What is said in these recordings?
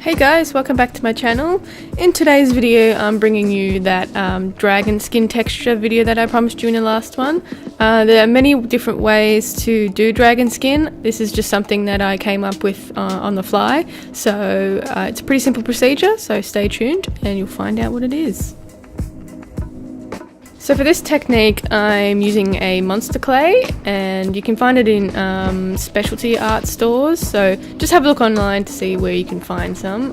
Hey guys, welcome back to my channel. In today's video I'm bringing you that dragon skin texture video that I promised you in the last one. There are many different ways to do dragon skin. This is just something that I came up with on the fly, so it's a pretty simple procedure, so stay tuned and you'll find out what it is. So for this technique I'm using a monster clay, and you can find it in specialty art stores, so just have a look online to see where you can find some.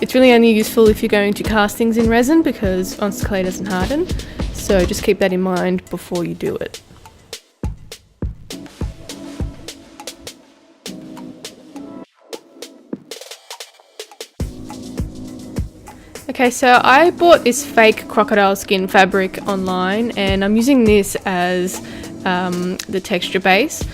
It's really only useful if you're going to cast things in resin because monster clay doesn't harden, so just keep that in mind before you do it. Okay, so I bought this fake crocodile skin fabric online and I'm using this as the texture base.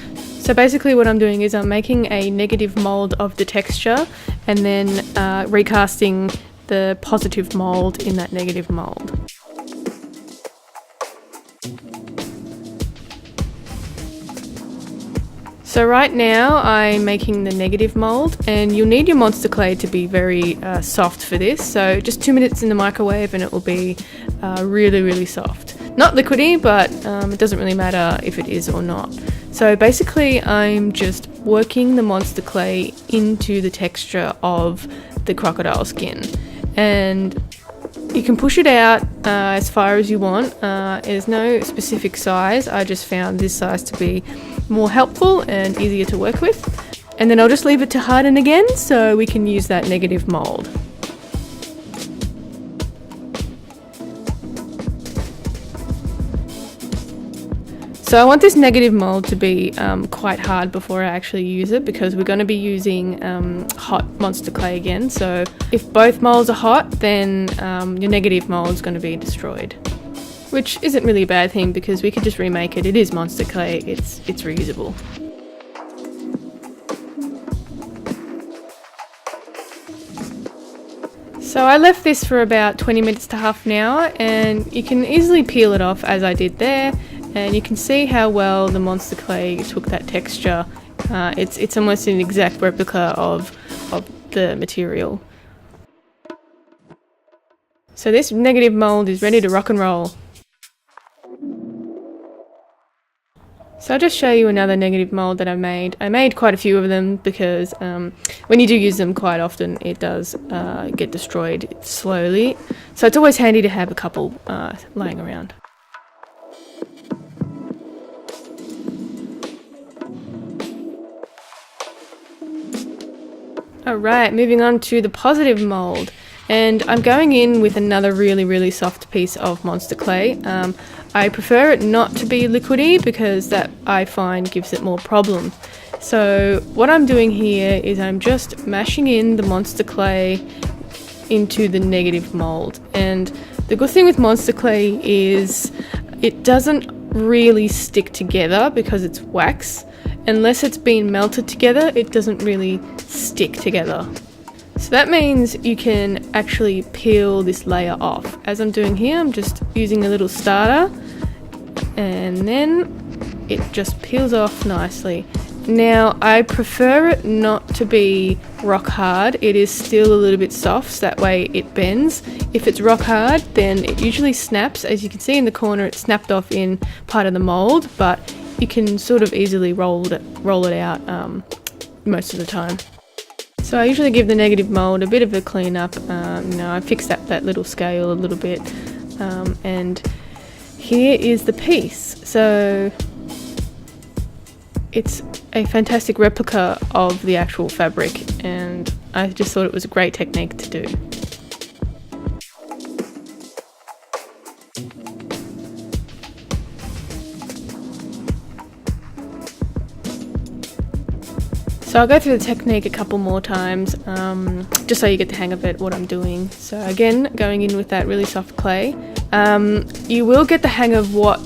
So basically what I'm doing is I'm making a negative mold of the texture and then recasting the positive mold in that negative mold. So right now I'm making the negative mold, and you'll need your monster clay to be very soft for this, so just 2 minutes in the microwave and it will be really soft. Not liquidy, but it doesn't really matter if it is or not. So basically I'm just working the monster clay into the texture of the crocodile skin, and you can push it out as far as you want. There's no specific size, I just found this size to be more helpful and easier to work with. And then I'll just leave it to harden again so we can use that negative mold. So I want this negative mold to be quite hard before I actually use it, because we're going to be using hot monster clay again. So if both molds are hot, then your negative mold is going to be destroyed. Which isn't really a bad thing because we could just remake it. It is monster clay, it's reusable. So I left this for about 20 minutes to half an hour, and you can easily peel it off as I did there, and you can see how well the monster clay took that texture. It's almost an exact replica of the material. So this negative mold is ready to rock and roll. So I'll just show you another negative mold that I made. I made quite a few of them because when you do use them quite often it does get destroyed slowly. So it's always handy to have a couple laying around. Alright, moving on to the positive mold. And I'm going in with another really soft piece of monster clay. I prefer it not to be liquidy because that I find gives it more problems. So what I'm doing here is I'm just mashing in the monster clay into the negative mold. And the good thing with monster clay is it doesn't really stick together because it's wax. Unless it's been melted together, it doesn't really stick together. So that means you can actually peel this layer off. As I'm doing here, I'm just using a little starter and then it just peels off nicely. Now I prefer it not to be rock hard. It is still a little bit soft, so that way it bends. If it's rock hard, then it usually snaps. As you can see in the corner, it snapped off in part of the mold, but you can sort of easily roll it out most of the time. So I usually give the negative mold a bit of a clean up. I fixed up that little scale a little bit, and here is the piece. So it's a fantastic replica of the actual fabric, and I just thought it was a great technique to do. So So I'll go through the technique a couple more times, just so you get the hang of it, what I'm doing. So again, going in with that really soft clay. You will get the hang of what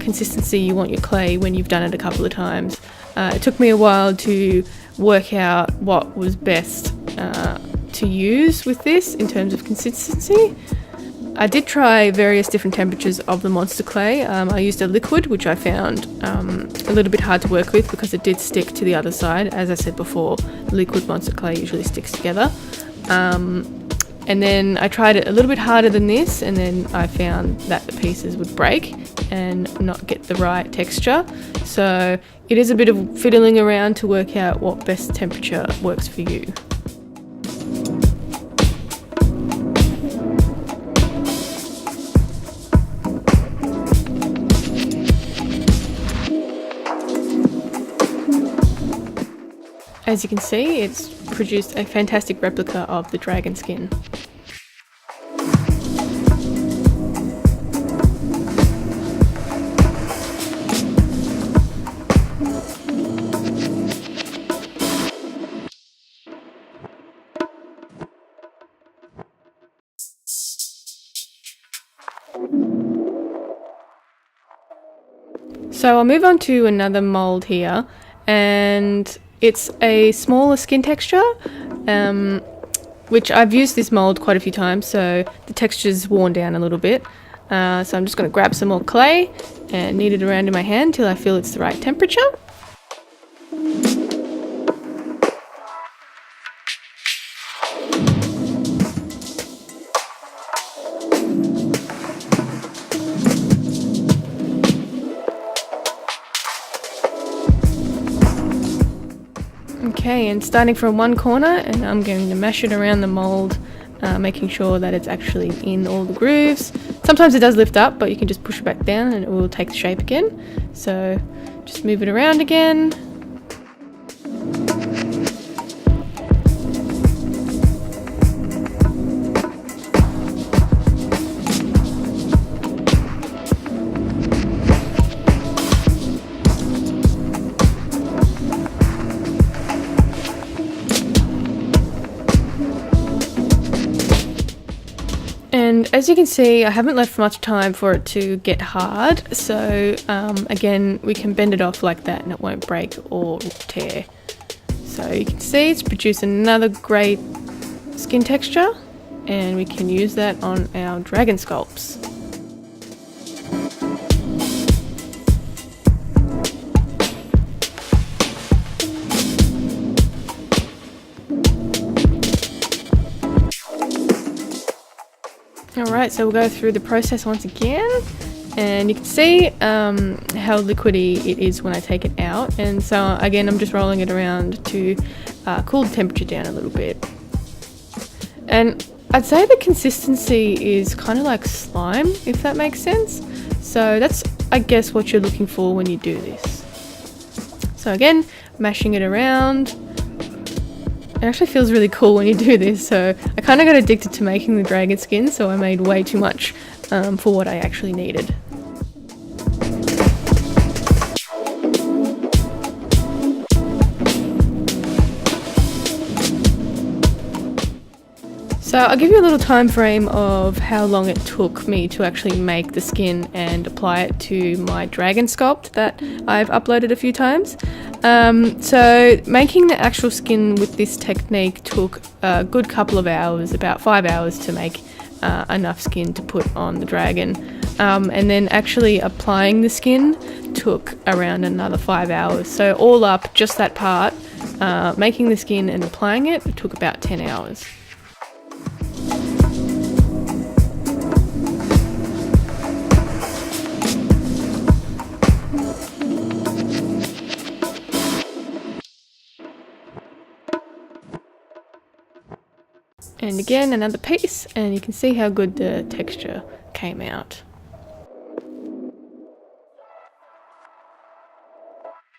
consistency you want your clay when you've done it a couple of times. It took me a while to work out what was best to use with this in terms of consistency. I did try various different temperatures of the monster clay. I used a liquid, which I found a little bit hard to work with because it did stick to the other side. As I said before, liquid monster clay usually sticks together. And then I tried it a little bit harder than this, and then I found that the pieces would break and not get the right texture. So it is a bit of fiddling around to work out what best temperature works for you. As you can see, it's produced a fantastic replica of the dragon skin. So I'll move on to another mold here, and it's a smaller skin texture, which I've used this mold quite a few times, so the texture's worn down a little bit. So I'm just going to grab some more clay and knead it around in my hand till I feel it's the right temperature. Okay, and starting from one corner, and I'm going to mash it around the mold, making sure that it's actually in all the grooves. Sometimes it does lift up, but you can just push it back down and it will take the shape again. So just move it around again. And as you can see, I haven't left much time for it to get hard, so again, we can bend it off like that and it won't break or tear. So you can see it's produced another great skin texture, and we can use that on our dragon sculpts. Alright, so we'll go through the process once again, and you can see how liquidy it is when I take it out. And so again, I'm just rolling it around to cool the temperature down a little bit. And I'd say the consistency is kind of like slime, if that makes sense. So that's, I guess, what you're looking for when you do this. So again, mashing it around. It actually feels really cool when you do this, so I kind of got addicted to making the dragon skin, so I made way too much for what I actually needed. So I'll give you a little time frame of how long it took me to actually make the skin and apply it to my dragon sculpt that I've uploaded a few times. So making the actual skin with this technique took a good couple of hours, about 5 hours to make enough skin to put on the dragon. And then actually applying the skin took around another 5 hours. So all up, just that part, making the skin and applying it took about 10 hours. And again, another piece, and you can see how good the texture came out.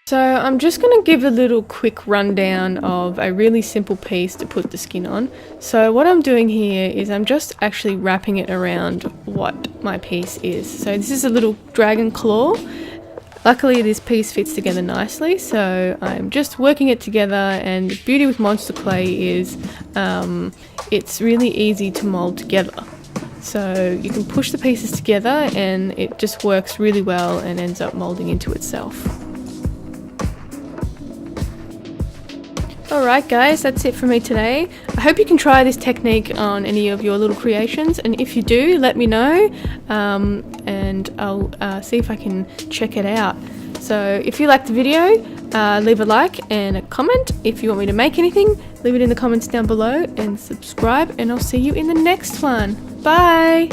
So I'm just going to give a little quick rundown of a really simple piece to put the skin on. So what I'm doing here is I'm just actually wrapping it around what my piece is. So this is a little dragon claw. Luckily this piece fits together nicely, so I'm just working it together, and the beauty with monster clay is it's really easy to mold together. So you can push the pieces together and it just works really well and ends up molding into itself. Alright guys, that's it for me today. I hope you can try this technique on any of your little creations, and if you do, let me know, and I'll see if I can check it out. So if you liked the video, leave a like and a comment. If you want me to make anything, leave it in the comments down below, and subscribe, and I'll see you in the next one. Bye!